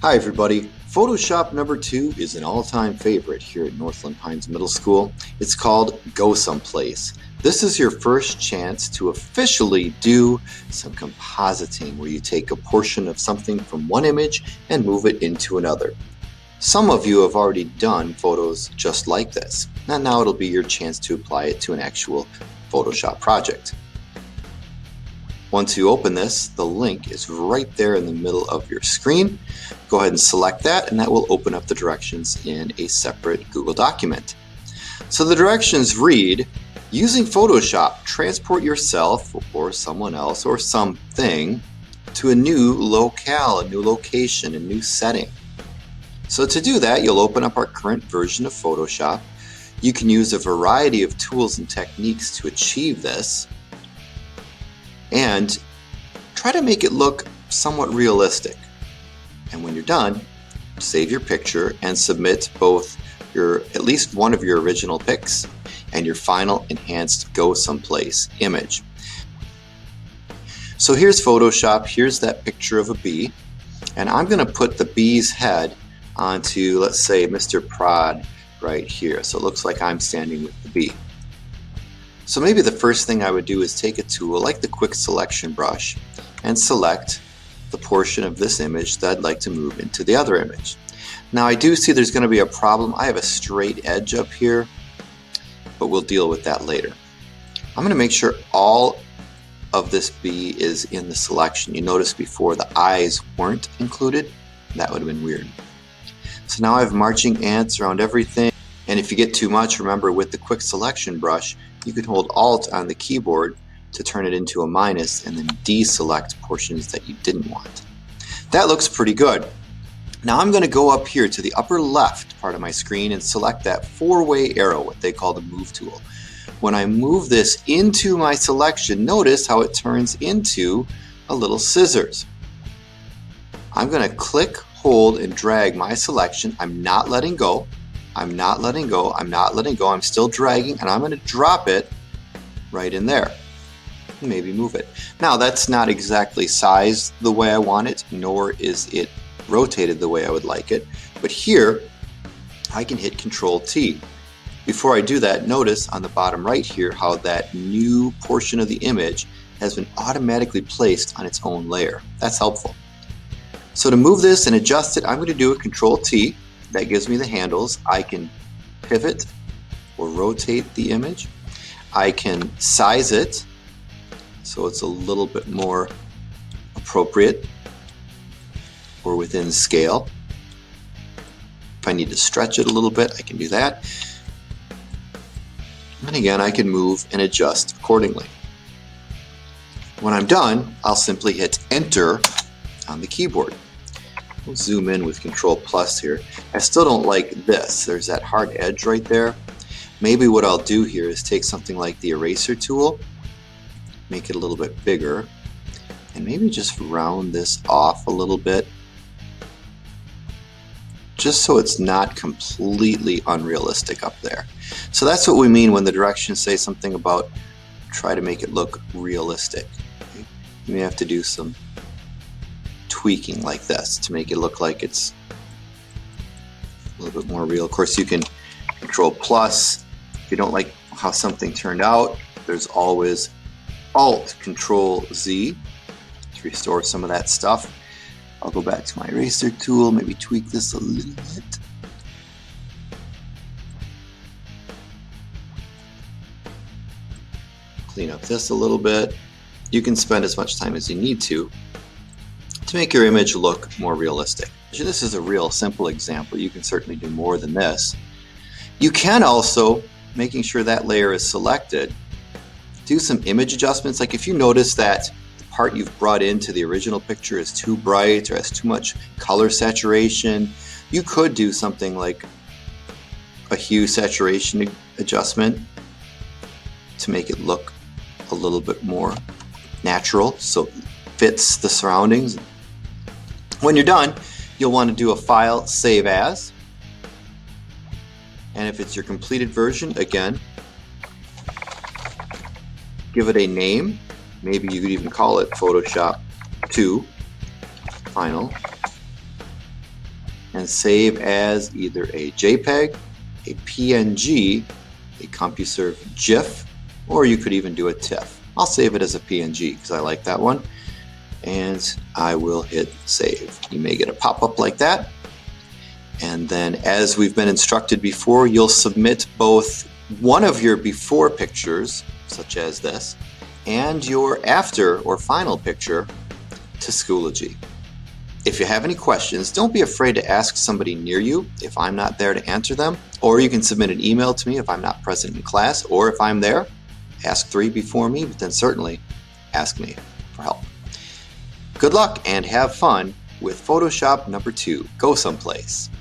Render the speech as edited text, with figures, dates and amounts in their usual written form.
Hi everybody. Photoshop number 2 is an all-time favorite here at Northland Pines Middle School. It's called Go Someplace. This is your first chance to officially do some compositing where you take a portion of something from one image and move it into another. Some of you have already done photos just like this, and now it'll be your chance to apply it to an actual Photoshop project. Once you open this, the link is right there in the middle of your screen. Go ahead and select that, and that will open up the directions in a separate Google document. So the directions read, using Photoshop, transport yourself or someone else or something to a new locale, a new location, a new setting. So to do that, you'll open up our current version of Photoshop. You can use a variety of tools and techniques to achieve this, and try to make it look somewhat realistic. And when you're done, save your picture and submit both at least one of your original pics and your final enhanced Go Someplace image. So here's Photoshop, here's that picture of a bee, and I'm going to put the bee's head onto, let's say, Mr. Prod right here. So it looks like I'm standing with the bee. So maybe the first thing I would do is take a tool like the quick selection brush and select the portion of this image that I'd like to move into the other image. Now I do see there's going to be a problem. I have a straight edge up here, but we'll deal with that later. I'm going to make sure all of this bee is in the selection. You noticed before the eyes weren't included. That would have been weird. So now I have marching ants around everything, and if you get too much, remember with the quick selection brush you can hold Alt on the keyboard to turn it into a minus and then deselect portions that you didn't want. That looks pretty good. Now I'm going to go up here to the upper left part of my screen and select that four-way arrow, what they call the move tool. When I move this into my selection, notice how it turns into a little scissors. I'm going to click, hold, and drag my selection. I'm not letting go. I'm not letting go. I'm not letting go. I'm still dragging, and I'm going to drop it right in there. Maybe move it. Now that's not exactly sized the way I want it, nor is it rotated the way I would like it. But here I can hit Control T. Before I do that, notice on the bottom right here how that new portion of the image has been automatically placed on its own layer. That's helpful. So to move this and adjust it, I'm going to do a Control T. That gives me the handles. I can pivot or rotate the image. I can size it so it's a little bit more appropriate or within scale. If I need to stretch it a little bit, I can do that. And again, I can move and adjust accordingly. When I'm done, I'll simply hit Enter on the keyboard. We'll zoom in with Control Plus here. I still don't like this. There's that hard edge right there. Maybe what I'll do here is take something like the eraser tool, make it a little bit bigger, and maybe just round this off a little bit, just so it's not completely unrealistic up there. So that's what we mean when the directions say something about try to make it look realistic. Okay? You may have to do some tweaking like this to make it look like it's a little bit more real. Of course, you can Control Plus. If you don't like how something turned out, there's always Alt Control Z to restore some of that stuff. I'll go back to my eraser tool, maybe tweak this a little bit. Clean up this a little bit. You can spend as much time as you need to make your image look more realistic. This is a real simple example. You can certainly do more than this. You can also, making sure that layer is selected, do some image adjustments. Like if you notice that the part you've brought into the original picture is too bright or has too much color saturation, you could do something like a hue saturation adjustment to make it look a little bit more natural so it fits the surroundings. When you're done, you'll want to do a File, Save As, and if it's your completed version, again, give it a name. Maybe you could even call it Photoshop 2 Final. and save as either a JPEG, a PNG, a CompuServe GIF, or you could even do a TIFF. I'll save it as a PNG because I like that one, and I will hit save. You may get a pop-up like that, and then as we've been instructed before, you'll submit both one of your before pictures, such as this, and your after or final picture to Schoology. If you have any questions, don't be afraid to ask somebody near you if I'm not there to answer them, or you can submit an email to me if I'm not present in class, or if I'm there, ask 3 before me, but then certainly ask me for help. Good luck and have fun with Photoshop number 2. Go someplace.